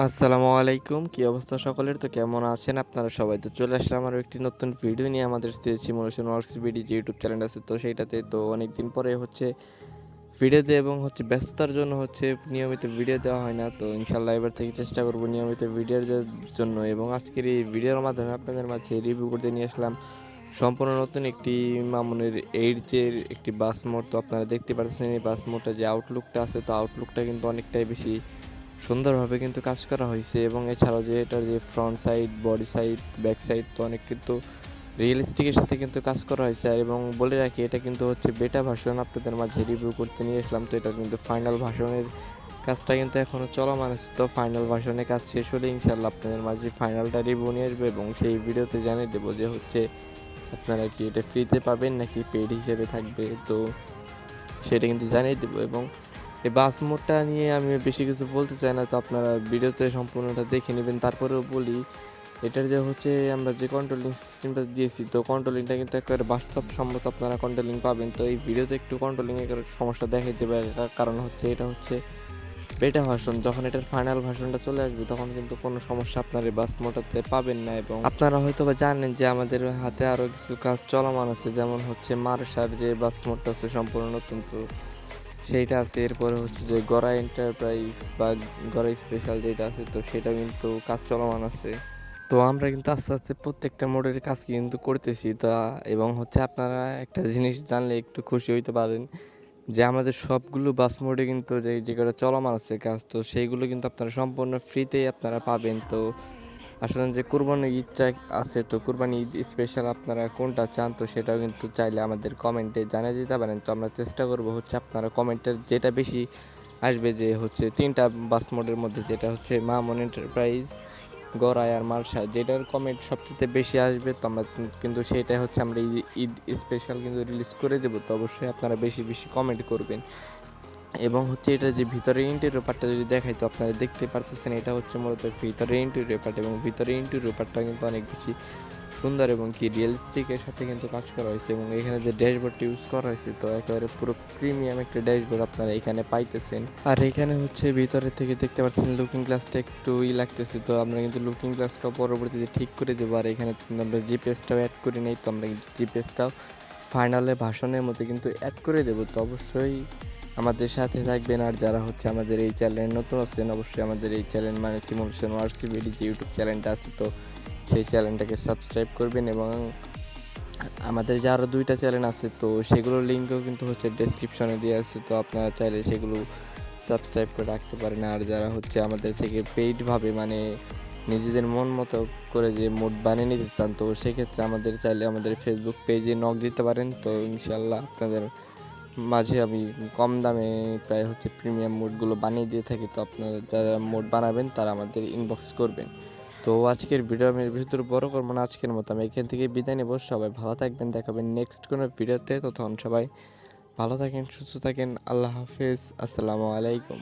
আসসালামু আলাইকুম, কি অবস্থা সকলের? তো কেমন আছেন আপনারা সবাই? তো চলে আসলাম আরও একটি নতুন ভিডিও নিয়ে আমাদের সিমুলেশন ওয়ার্কস বিডি যে ইউটিউব চ্যানেল আছে, তো সেইটাতে তো অনেকদিন পরে ভিডিও দেয় এবং ব্যস্ততার জন্য নিয়মিত ভিডিও দেওয়া হয় না। তো ইনশাল্লাহ এবার থেকে চেষ্টা করব নিয়মিত ভিডিও দেওয়ার জন্য, এবং আজকের এই ভিডিওর মাধ্যমে আপনাদের মাঝে রিভিউ করতে নিয়ে আসলাম সম্পূর্ণ নতুন একটি মামুনের এইডজের একটি বাস মোড। তো আপনারা দেখতে পাচ্ছেন এই বাস মোডটা যে আউটলুকটা আছে, তো আউটলুকটা কিন্তু অনেকটাই বেশি সুন্দরভাবে কিন্তু কাজ করা হয়েছে, এবং এছাড়াও যে এটার যে front side, body side, back side তো অনেক কিন্তু রিয়েলিস্টিকের সাথে কিন্তু কাজ করা হয়েছে। এবং বলে রাখি, এটা কিন্তু বেটা ভার্সন আপনাদের মাঝে রিভিউ করতে নিয়ে আসলাম। তো এটা কিন্তু ফাইনাল ভার্সনের কাজটা কিন্তু এখনও চলমান আছে। তো ফাইনাল ভার্সনের কাজ শেষ হলে ইনশাল্লাহ আপনাদের মাঝে ফাইনালটা রিভিউ নিয়ে আসবে, এবং সেই ভিডিওতে জানিয়ে দেবো যে আপনারা কি এটা ফ্রিতে পাবেন নাকি পেইড হিসেবে থাকবে, তো সেটা কিন্তু জানিয়ে দেবো। এবং এই বাস মোডটা নিয়ে আমি বেশি কিছু বলতে চাই না, তো আপনারা ভিডিওতে সম্পূর্ণটা দেখে নেবেন। তারপরেও বলি, এটার যে আমরা যে কন্ট্রোলিং সিস্টেমটা দিয়েছি, তো কন্ট্রোলিংটা কিন্তু একেবারে বাস্তবসম্মত আপনারা কন্ট্রোলিং পাবেন। তো এই ভিডিওতে একটু কন্ট্রোলিংয়ের সমস্যা দেখাই দেবে, কারণ এটা বেটা ভার্সন। যখন এটার ফাইনাল ভার্সনটা চলে আসবে তখন কিন্তু কোনো সমস্যা আপনার এই বাস মোডটাতে পাবেন না। এবং আপনারা হয়তো বা জানেন যে আমাদের হাতে আরও কিছু কাজ চলমান আছে, যেমন মার্শার যে বাস মোডটা আছে সম্পূর্ণ নতুন, তো সেইটা আছে। এরপরে যে গড়া এন্টারপ্রাইজ বা গড়া স্পেশাল যেটা আছে, তো সেটা কিন্তু কাজ চলমান আছে। তো আমরা কিন্তু আস্তে আস্তে প্রত্যেকটা মোডের কাজ কিন্তু করতেছি। তা এবং আপনারা একটা জিনিস জানলে একটু খুশি হইতে পারেন যে আমাদের সবগুলো বাস মোডে কিন্তু যেগুলো চলমান আছে কাজ, তো সেইগুলো কিন্তু আপনারা সম্পূর্ণ ফ্রিতেই আপনারা পাবেন। তো আসলে যে কুরবানি ঈদটা আছে, তো কুরবানি ঈদ স্পেশাল আপনারা কোনটা চান, তো সেটাও কিন্তু চাইলে আমাদের কমেন্টে জানিয়ে দিতে পারেন। তো আমরা চেষ্টা করব আপনারা কমেন্টের যেটা বেশি আসবে, যে তিনটা বাস মোডের মধ্যে যেটা মামুন এন্টারপ্রাইজ, গড়াই আর মালসা, যেটার কমেন্ট সবচেয়ে বেশি আসবে, তো আমরা কিন্তু সেটাই আমরা ঈদ স্পেশাল কিন্তু রিলিজ করে দেবো। তো অবশ্যই আপনারা বেশি বেশি কমেন্ট করবেন। এবং এটা যে ভিতরে ইন্টেরিয়র পার্টটা যদি দেখাই, তো আপনারা দেখতে পাচ্ছেন এটা মূলত ভিতরে ইন্টেরিয়র পার্ট, এবং ভিতরে ইন্টেরিয়র পার্টটা কিন্তু অনেক বেশি সুন্দর এবং রিয়েলিস্টিকের সাথে কিন্তু কাজ করা হয়েছে। এবং এখানে যে ড্যাশবোর্ডটি ইউজ করা হয়েছে, তো একেবারে পুরো প্রিমিয়াম একটা ড্যাশবোর্ড আপনারা এখানে পাইতেছেন। আর এখানে ভিতরে থেকে দেখতে পাচ্ছেন লুকিং গ্লাসটা একটু লাগতেছে, তো আমরা কিন্তু লুকিং গ্লাসটাও পরবর্তীতে ঠিক করে দেবো। আর এখানে কিন্তু আমরা জিপিএসটাও অ্যাড করে নেই, তো আমরা জিপিএসটাও ফাইনালে ভাষণের মধ্যে কিন্তু অ্যাড করে দেবো। তো অবশ্যই আমাদের সাথে থাকবেন। আর যারা আমাদের এই চ্যানেলে নতুন আছেন, অবশ্যই আমাদের এই চ্যানেল মানে সিমুলেশন ওয়ার্কস বিডি যে ইউটিউব চ্যানেলটা আছে, তো সেই চ্যানেলটাকে সাবস্ক্রাইব করবেন। এবং আমাদের যে আরও দুইটা চ্যানেল আছে, তো সেগুলোর লিঙ্কও কিন্তু ডেসক্রিপশনে দেওয়া আছে, তো আপনারা চাইলে সেগুলো সাবস্ক্রাইব করে রাখতে পারেন। আর যারা আমাদের থেকে পেইডভাবে মানে নিজেদের মন মতো করে যে মোড বানিয়ে নিতে চান, তো সেক্ষেত্রে আমাদের ফেসবুক পেজে নক দিতে পারেন। তো ইনশাল্লাহ আপনাদের মাঝে আমি কম দামে প্রায় প্রিমিয়াম মোডগুলো বানিয়ে দিয়ে থাকি। তো আপনারা যারা মোড বানাবেন তারা আমাদের ইনবক্স করবেন। তো আজকের ভিডিও আমি ভিতরে বড় করবো না, আজকের মতো আমি এখান থেকে বিদায় নেব। সবাই ভালো থাকবেন, দেখাবেন নেক্সট কোনো ভিডিওতে। তখন সবাই ভালো থাকেন, সুস্থ থাকেন। আল্লাহ হাফেজ, আসসালামু আলাইকুম।